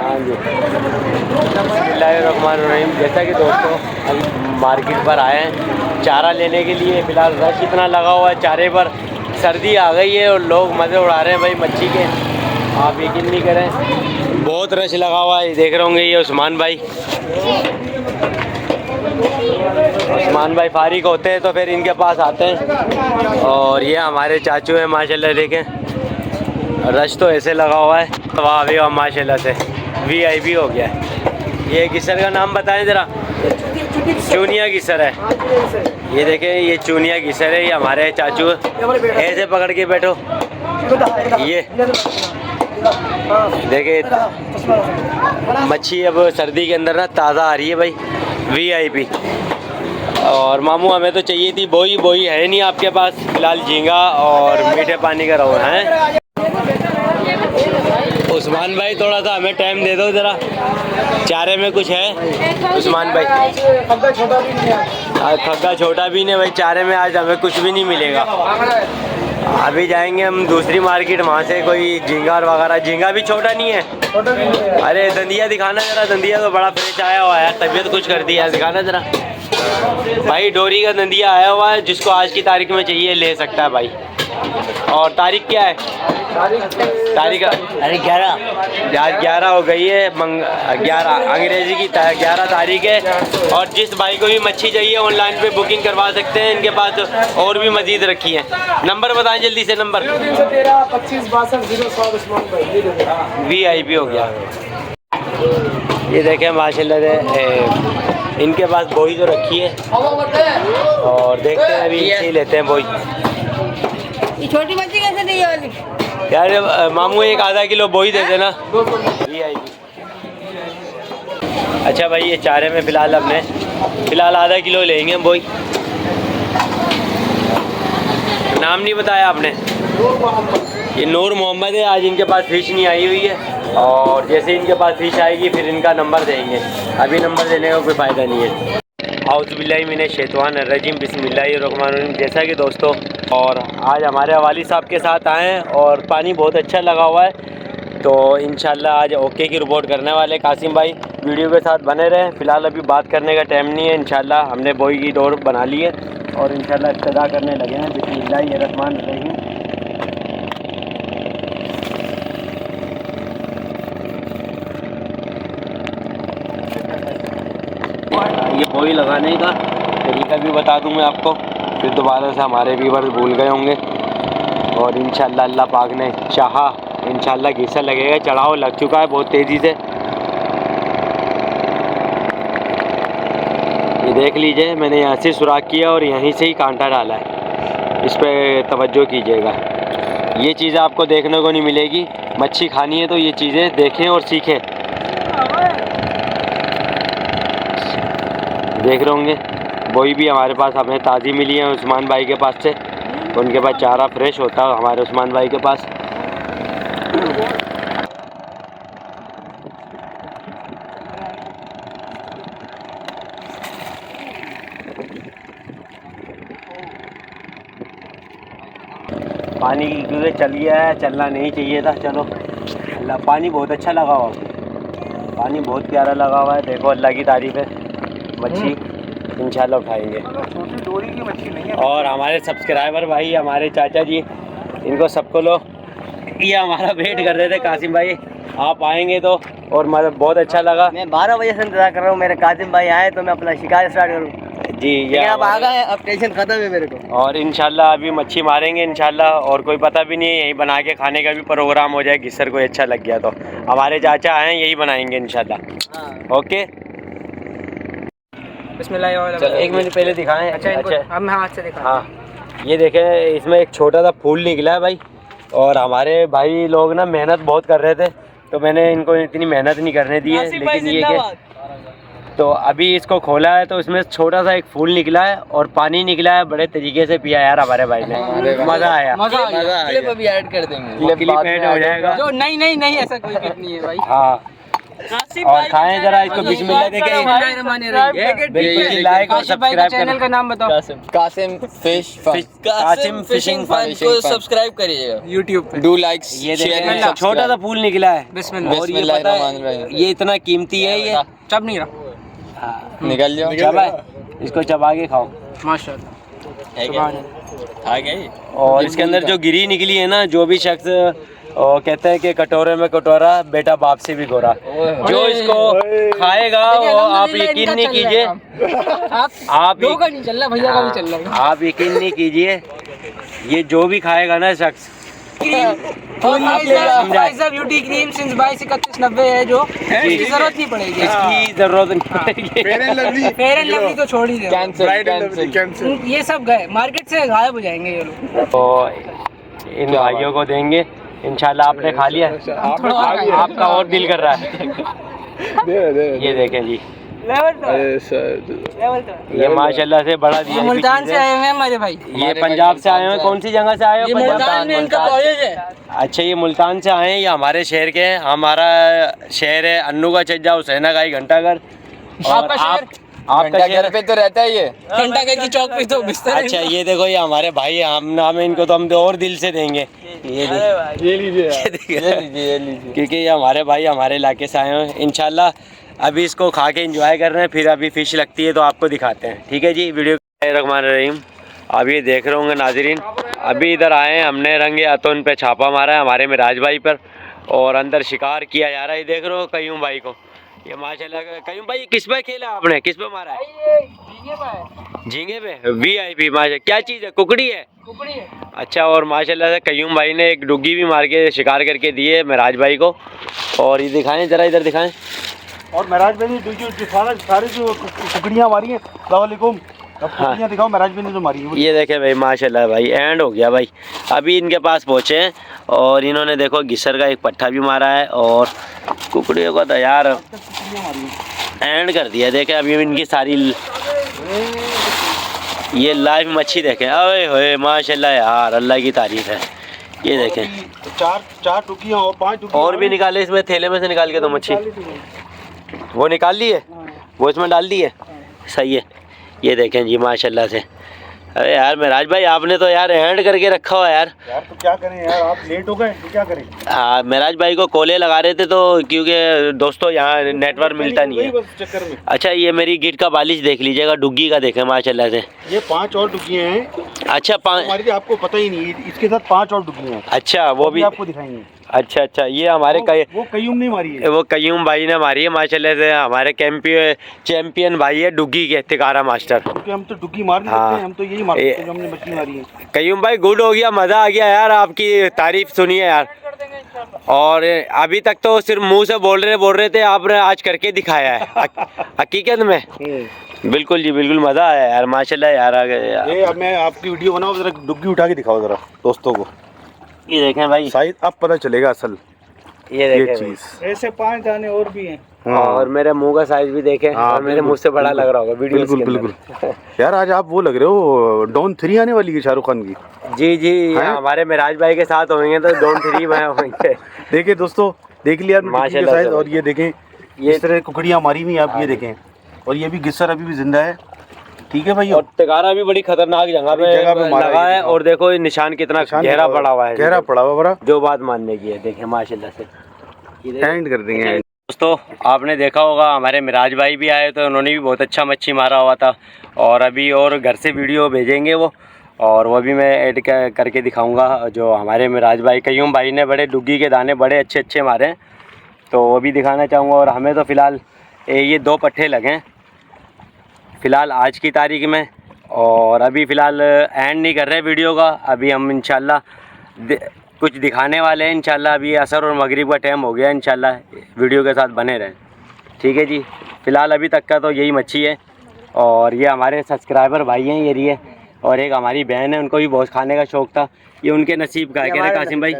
हाँ जी। बिस्मिल्लाहिर्रहमानिर्रहीम। जैसा कि दोस्तों अभी मार्केट पर आए हैं चारा लेने के लिए। फ़िलहाल रश इतना लगा हुआ है चारे पर, सर्दी आ गई है और लोग मज़े उड़ा रहे हैं भाई मच्छी के। आप यकीन नहीं करें, बहुत रश लगा हुआ है। देख रहे होंगे ये उस्मान भाई फारिग होते हैं तो फिर इनके पास आते हैं। और ये हमारे चाचू हैं माशाल्लाह, देखें रश तो ऐसे लगा हुआ है। वाह भी वाह माशाल्लाह से VIP हो गया है। ये गिसर का नाम बताएं ज़रा। चूनिया गिसर है। ये देखें ये चूनिया गिसर है। ये हमारे चाचू ऐसे पकड़ के बैठो। ये देखिए मच्छी अब सर्दी के अंदर ना ताज़ा आ रही है भाई, VIP। और मामू हमें तो चाहिए थी बोई है नहीं आपके पास फ़िलहाल। झींगा और मीठे पानी का रोहू है। उस्मान भाई थोड़ा सा हमें टाइम दे दो ज़रा, चारे में कुछ है उस्मान भाई? खग्गा छोटा भी नहीं है। खग्गा छोटा भी नहीं भाई, चारे में आज हमें कुछ भी नहीं मिलेगा। अभी जाएंगे हम दूसरी मार्केट, वहाँ से कोई झींगा वगैरह। झींगा भी छोटा नहीं है। अरे दंदिया दिखाना ज़रा, दंदिया तो बड़ा फ्रेश आया हुआ है। तबीयत कुछ कर दी है, दिखाना ज़रा भाई। डोरी का दंदिया आया हुआ है, जिसको आज की तारीख में चाहिए ले सकता है भाई। और तारीख क्या है? तारीख अरे 11 हो गई है। 11 अंग्रेजी की 11 तारीख है। और जिस भाई को भी मच्छी चाहिए ऑनलाइन पे बुकिंग करवा सकते हैं। इनके पास और भी मजीद रखी है। नंबर बताएं जल्दी से। नंबर VIP हो गया। ये देखें माशाल्लाह से इनके पास बोई तो रखी है। और देखते हैं अभी इसे लेते हैं बोई। ये छोटी मच्छी कैसे दी वाली? यार मामू एक आधा किलो बोई दे देना। अच्छा भाई ये चारे में फ़िलहाल आधा किलो लेंगे हम बोई। नाम नहीं बताया आपने? ये नूर मोहम्मद है। आज इनके पास फ़िश नहीं आई हुई है, और जैसे इनके पास फ़िश आएगी फिर इनका नंबर देंगे। अभी नंबर देने का कोई फ़ायदा नहीं है। औज़ुबिल्लाहि मिनश्शैतानिर्रजीम बिस्मिल्लाहिर्रहमानिर्रहीम। जैसा कि दोस्तों और आज हमारे वाली साहब के साथ आए हैं और पानी बहुत अच्छा लगा हुआ है, तो इंशाल्लाह आज ओके की रिपोर्ट करने वाले। कासिम भाई वीडियो के साथ बने रहें। फ़िलहाल अभी बात करने का टाइम नहीं है। इंशाल्लाह हमने बोई की डोर बना ली है और इंशाल्लाह इब्तिदा करने लगे हैं। बिस्मिल्लाहिर्रहमानिर्रहीम। ये बोई लगाने का तरीका भी बता दूं मैं आपको, फिर दोबारा से हमारे व्यूअर्स भूल गए होंगे। और इंशाल्लाह अल्लाह पाक ने चाहा इंशाल्लाह घिसा लगेगा। चढ़ाव लग चुका है बहुत तेज़ी से। ये देख लीजिए मैंने यहाँ से सुराख किया और यहीं से ही कांटा डाला है। इस पर तवज्जो कीजिएगा। ये चीज़ें आपको देखने को नहीं मिलेगी। मच्छी खानी है तो ये चीज़ें देखें और सीखें। देख रहे होंगे बोई भी हमारे पास हमें ताज़ी मिली है उस्मान भाई के पास से। उनके पास चारा फ्रेश होता है हमारे उस्मान भाई के पास। पानी क्योंकि चल गया है, चलना नहीं चाहिए था। चलो अल्लाह, पानी बहुत अच्छा लगा हुआ, पानी बहुत प्यारा लगा हुआ है। देखो अल्लाह की तारीफ़ है। मच्छी इंशाल्लाह उठाएंगे। छोटी डोरी की मच्छी नहीं है। और हमारे सब्सक्राइबर भाई, हमारे चाचा जी, इनको सबको लो, ये हमारा वेट कर रहे थे। कासिम भाई आप आएंगे तो, और मतलब बहुत अच्छा लगा। मैं 12 बजे से इंतजार कर रहा हूँ मेरे कासिम भाई आए तो मैं अपना शिकार स्टार्ट करूँ जी। ये अब आ गए, अब टेंशन खत्म है मेरे को। और इंशाल्लाह अभी मच्छी मारेंगे इंशाल्लाह। और कोई पता भी नहीं है, यहीं बना के खाने का भी प्रोग्राम हो जाए। घिसर कोई अच्छा लग गया तो हमारे चाचा आए यही बनाएंगे इंशाल्लाह। ओके बिस्मिल्लाह। एक मिनट पहले दिखाएं। अच्छा अब मैं हाथ से दिखा। हाँ ये देखें, इसमें एक छोटा सा फूल निकला है भाई। और हमारे भाई लोग ना मेहनत बहुत कर रहे थे, तो मैंने इनको इतनी मेहनत नहीं करने दी है। लेकिन ये कि तो अभी इसको खोला है तो इसमें छोटा सा एक फूल निकला है और पानी निकला है। बड़े तरीके से पिया यार हमारे भाई ने, मज़ा आया। क्लिप भी ऐड कर देंगे, क्लिप ऐड हो जाएगा। जो नहीं ऐसा कोई नहीं है भाई। हाँ और खाएं जरा इसको, बिस्मिल्लाह देखें। बिल्कुल जी, लाइक और सब्सक्राइब चैनल का नाम बताओ। कासिम कासिम फिशिंग फन को सब्सक्राइब करिएगा यूट्यूब पे डू लाइक्स ये शेयर देखें, छोटा सा फूल निकला है बिस्मिल्लाह। और ये पता है ये इतना कीमती है ये। चब नहीं रहा निकल जाओ चबा इसको चबा के खाओ। माशाल्लाह। आ गई। और इसके अंदर जो गिरी निकली है ना, जो भी शख्स कहते हैं कि कटोरे में कटोरा बेटा बाप से भी गोरा, जो इसको खाएगा वो आप यकीन नहीं कीजिए, आप दो का नहीं चल रहा, भैया का भी चल रहा है। आप यकीन नहीं कीजिए, ये जो भी खाएगा ना शख्स, फाइजर ब्यूटी क्रीम सिंस 2291 है जो इसकी जरूरत नहीं पड़ेगी। इसकी जरूरत नहीं पड़ेगी। फेयर एंड लवली तो छोड़ ही दे, कैंसिल ये सब गए मार्केट से गायब हो जाएंगे ये लोग। तो इन भाइयों को देंगे इंशाल्लाह। आपने खा लिया? आपका और दिल कर रहा है। ये देखें जी, ये माशाल्लाह से बड़ा दिया। मुल्तान से आए हुए हैं हमारे भाई। ये पंजाब से आए हैं। कौन सी जगह से आए हो? मुल्तान में इनका कॉलेज है। अच्छा, ये मुल्तान से आए हैं। ये हमारे शहर के हैं। हमारा शहर है अन्नू का छज्जा, हुसैना का ही घंटाघर। और आपका शहर पे तो रहता है ये घंटाघर की चौक पे तो बिस्तर है। अच्छा, ये देखो, ये हमारे भाई, हम नाम है इनको तो हम तो और दिल से देंगे। ये लीजिए क्योंकि ये हमारे भाई हमारे इलाके से आए हैं। इंशाल्लाह अभी इसको खा के एंजॉय कर रहे हैं, फिर अभी फ़िश लगती है तो आपको दिखाते हैं। ठीक है जी, वीडियो रहमान रहीम। अब ये देख रहे होंगे नाजरीन, अभी इधर आए हैं, हमने रंगे अतुन पे छापा मारा है हमारे मिराज भाई पर, और अंदर शिकार किया जा रहा है। ये देख रहे हो कयूम भाई को, ये माशाल्लाह। कयूम भाई किस पे खेला आपने, किस पे मारा है? झींगे पे। VIP माशा, क्या चीज़ है? कुकड़ी है? अच्छा। और माशाल्लाह से कयूम भाई ने एक डुग्गी भी मार के शिकार करके दी है मिराज भाई को। और ये दिखाएं जरा, इधर दिखाएं। और महराज भाई ने सारी जो कुकड़ियाँ मारी हैं, अस्सलामुअलैकुम, अब कुकड़ियाँ दिखाओ महराज भाई ने जो मारी है। ये देखें भाई, माशाल्लाह भाई एंड हो गया भाई। अभी इनके पास पहुँचे हैं और इन्होंने देखो घिसर का एक पट्ठा भी मारा है और कुकड़ियों को तो यार एंड कर दिया। देखें अभी इनकी सारी ये लाइव मच्छी देखें। अरे होए माशाल्लाह यार, अल्लाह की तारीफ है। ये देखें, चार टुकियाँ और 5 टुकियाँ और भी निकाले इसमें, थैले में से निकाल के दो मच्छी। वो निकाल ली है, वो इसमें डाल दी है। सही है। ये देखें जी माशाल्लाह से। अरे यार मिराज भाई, आपने तो यार हैंड करके रखा हुआ यार। तो क्या करें यार, आप लेट हो गए तो क्या करें। हाँ, मिराज भाई को कोले लगा रहे थे तो, क्योंकि दोस्तों यहाँ नेटवर्क मिलता नहीं है। चक्कर में। अच्छा, ये मेरी गिट का बालिश देख लीजिएगा, डुग्गी का देखें माशाल्लाह से। ये 5 और टुकियाँ हैं। अच्छा, 5 हमारी आपको पता ही नहीं, इसके साथ 5 और टुकियाँ हैं। अच्छा, वो भी आपको दिखाएंगे। अच्छा अच्छा, ये हमारे वो कयूम नहीं मारी है, वो कयूम भाई ने मारी है माशाल्लाह से। हमारे चैंपियन भाई है डुग्गी के, तिकारा मास्टर। क्योंकि हम तो डुग्गी मार नहीं हाँ। सकते, हम तो यही मारते हैं जो हमने मछली मारी है। कयूम भाई गुड हो गया, मज़ा आ गया यार, आपकी तारीफ सुनिए यार। और अभी तक तो सिर्फ मुंह से बोल रहे थे, आपने आज करके दिखाया है हकीकत में। बिल्कुल जी बिल्कुल, मज़ा आया यार माशाल्लाह यार। आ गए यार। ये अब मैं आपकी वीडियो बनाऊँ, जरा डुग्गी उठा के दिखाओ जरा दोस्तों को। ये देखें भाई, साइज अब पता चलेगा असल ये ये देखें चीज़। ऐसे 5 दाने और भी हैं। और मेरे मुंह का साइज भी देखें। हाँ, और मेरे मुंह से बड़ा लग रहा होगा वीडियो। बिल्कुल बिल्कुल यार, आज आप वो लग रहे हो, डॉन 3 आने वाली है शाहरुख खान की। जी जी, हमारे मिराज भाई के साथ होंगे तो डॉन 3 में होंगे। देखिए दोस्तों, देख लिया माशाल्लाह साइज। से। और ये देखें, ये इस तरह कुकड़ियाँ मारी हुई आप ये देखें। और ये भी गिस्सर अभी भी जिंदा है। ठीक है भाई। और तिकारा भी बड़ी खतरनाक जगह पे मारा लगा है। और देखो ये निशान कितना गहरा पड़ा हुआ है, गहरा पड़ा हुआ बड़ा। जो बात मानने की है। देखें माशाल्लाह से, एंड कर देंगे। दोस्तों आपने देखा होगा हमारे मिराज भाई भी आए तो उन्होंने भी बहुत अच्छा मच्छी मारा हुआ था। और अभी और घर से वीडियो भेजेंगे वो, और वो भी मैं ऐड करके दिखाऊंगा। जो हमारे मिराज भाई कयूम भाई ने बड़े डुग्गी के दाने बड़े अच्छे अच्छे मारे हैं, तो वो भी दिखाना चाहूँगा। और हमें तो फ़िलहाल ये 2 पट्ठे लगे हैं फ़िलहाल आज की तारीख में। और अभी फ़िलहाल एंड नहीं कर रहे वीडियो का, अभी हम इंशाल्लाह कुछ दिखाने वाले हैं इंशाल्लाह। अभी असर और मगरिब का टाइम हो गया, इंशाल्लाह वीडियो के साथ बने रहें। ठीक है जी, फ़िलहाल अभी तक का तो यही मच्छी है। और ये हमारे सब्सक्राइबर भाई हैं, ये रही है। और एक हमारी बहन है, उनको भी बहुत खाने का शौक़ था, ये उनके नसीब का है। कह रहे कासिम भाई,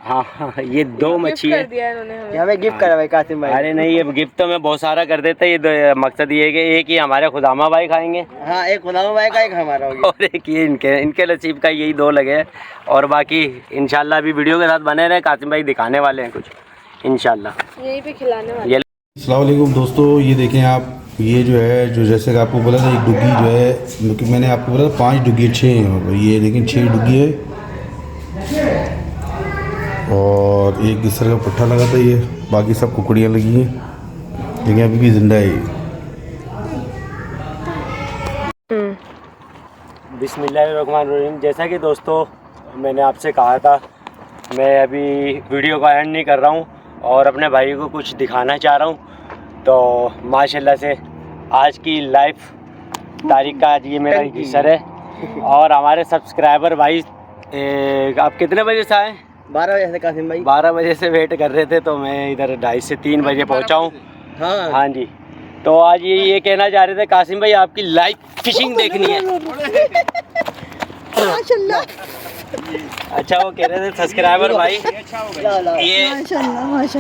हाँ हाँ, ये 2 मच्छी है। हमें गिफ्ट करा भाई कासिम भाई। अरे नहीं, ये गिफ्ट तो मैं बहुत सारा कर देता। ये मकसद ये है कि एक ही हमारे खुदामा भाई खाएंगे, हाँ, एक खुदामा भाई का, एक हमारा हो गया। और एक ये इनके नसीब का, यही 2 लगे हैं। और बाकी इंशाल्लाह अभी वीडियो के साथ बने रहे। कासिम भाई दिखाने वाले हैं कुछ इंशाल्लाह, यहीं पे खिलाने वाले। अस्सलाम वालेकुम दोस्तों, ये देखें आप, ये जो है जो जैसे कि आपको बोला था एक डुग्गी जो है कि मैंने आपको बोला था 5 डुग्गी 6 हैं यहाँ पर। ये देखें 6 डुग्गी है और एक गिस्सर का पट्ठा लगा था। ये बाकी सब कुकड़ियाँ लगी हैं, लेकिन अभी भी ज़िंदा है ये। बिस्मिल्लाहिर्रहमानिर्रहीम। जैसा कि दोस्तों मैंने आपसे कहा था, मैं अभी वीडियो का एंड नहीं कर रहा हूँ और अपने भाई को कुछ दिखाना चाह रहा हूँ। तो माशाल्लाह से आज की लाइव तारीख का आज ये मेरा गिसर है और हमारे सब्सक्राइबर भाई आप कितने बजे से आए? 12 बजे से कासिम भाई। 12 बजे से वेट कर रहे थे, तो मैं इधर 2:30 से 3 बजे पहुँचा हूँ। हाँ जी। तो आज ये कहना चाह रहे थे कासिम भाई आपकी लाइव फिशिंग देखनी है। अच्छा, वो कह रहे थे सब्सक्राइबर भाई ये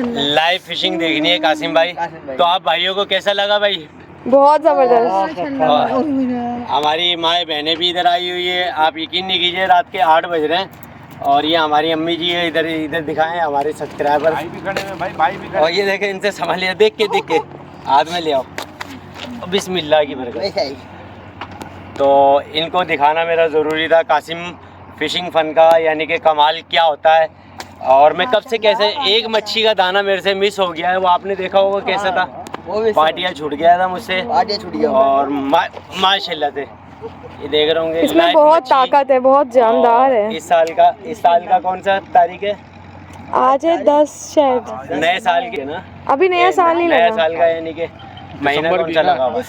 लाइव फिशिंग देखनी है कासिम भाई। तो आप भाइयों को कैसा लगा भाई? बहुत जबरदस्त। हमारी माएँ बहनें भी इधर आई हुई है। आप यकीन नहीं कीजिए, रात के 8 बज रहे हैं और ये हमारी अम्मी जी है। इधर दिखाएं हमारे सब्सक्राइबर भाई भी खड़े हैं। भाई भी और ये देखें, इनसे संभालिए, देख के हाथ में ले आओ। बिस्मिल्लाह की बरकत। तो इनको दिखाना मेरा ज़रूरी था कासिम फ़िशिंग फ़न का, यानी कि कमाल क्या होता है। और मैं कब से कैसे एक मच्छी का दाना मेरे से मिस हो गया है, वो आपने देखा होगा कैसा था, पाटिया छूट गया था मुझसे। और माशाल्लाह से ये देख रहे होंगे, इसमें बहुत ताकत है, बहुत जानदार है। इस साल का कौन सा तारीख है? आज है 10 शायद। नए साल के ना, अभी नया साल नहीं नया लगा। साल का, यानी कि महीना कौन सा लगा हुआ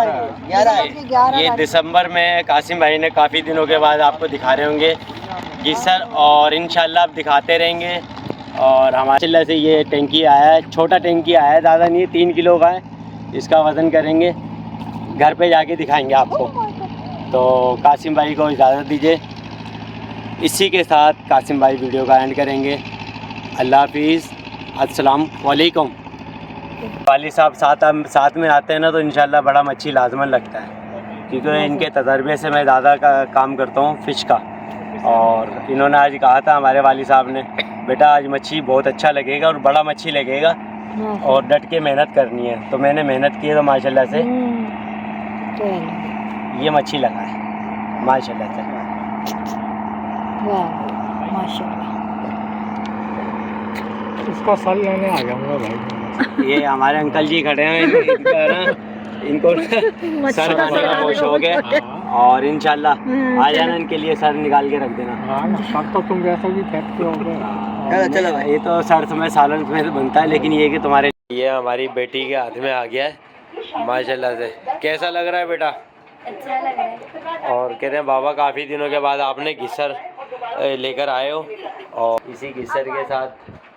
है? ये दिसंबर में कासिम भाई ने काफ़ी दिनों के बाद आपको दिखा रहे होंगे गिसर, और इंशाल्लाह आप दिखाते रहेंगे। और हमारे चिल्ला से ये टैंकी आया है, छोटा टैंकी आया है, ज़्यादा नहीं, 3 किलो का है। इसका वज़न करेंगे, घर पे जाके दिखाएंगे आपको। तो कासिम भाई को इजाज़त दीजिए। इसी के साथ कासिम भाई वीडियो का एंड करेंगे। अल्लाह हाफिज़, अस्सलाम वालेकुम। वाली साहब साथ में आते हैं ना, तो इंशाल्लाह बड़ा मच्छी लाजमन लगता है, क्योंकि इनके तजर्बे से मैं ज़्यादा का काम करता हूँ फ़िश का। और इन्होंने आज कहा था हमारे वाली साहब ने, बेटा आज मच्छी बहुत अच्छा लगेगा और बड़ा मच्छी लगेगा और डट के मेहनत करनी है। तो मैंने मेहनत की है, तो माशाल्लाह से ये मच्छी लगा है माशाल्लाह से। इसका सर लेने आ गया भाई। ये हमारे अंकल जी खड़े हैं, इनको सर खाने का बहुत शौक है और इंशाल्लाह आ जाना, इनके लिए सर निकाल के रख देना। सर तो तुम जैसा भी फेंकते हो। चलो ये तो सर में सालन में बनता है, लेकिन ये कि तुम्हारे ये हमारी बेटी के हाथ में आ गया है माशाल्लाह से। कैसा लग रहा है बेटा? अच्छा लग रहा है। और कहते हैं बाबा काफ़ी दिनों के बाद आपने गिसर लेकर आए हो, और इसी गिसर के साथ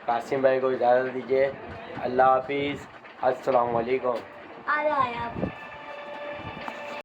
कासिम भाई को इजाज़त दीजिए। अल्लाह हाफिज़, अस्सलाम वालेकुम। आ जाए आप।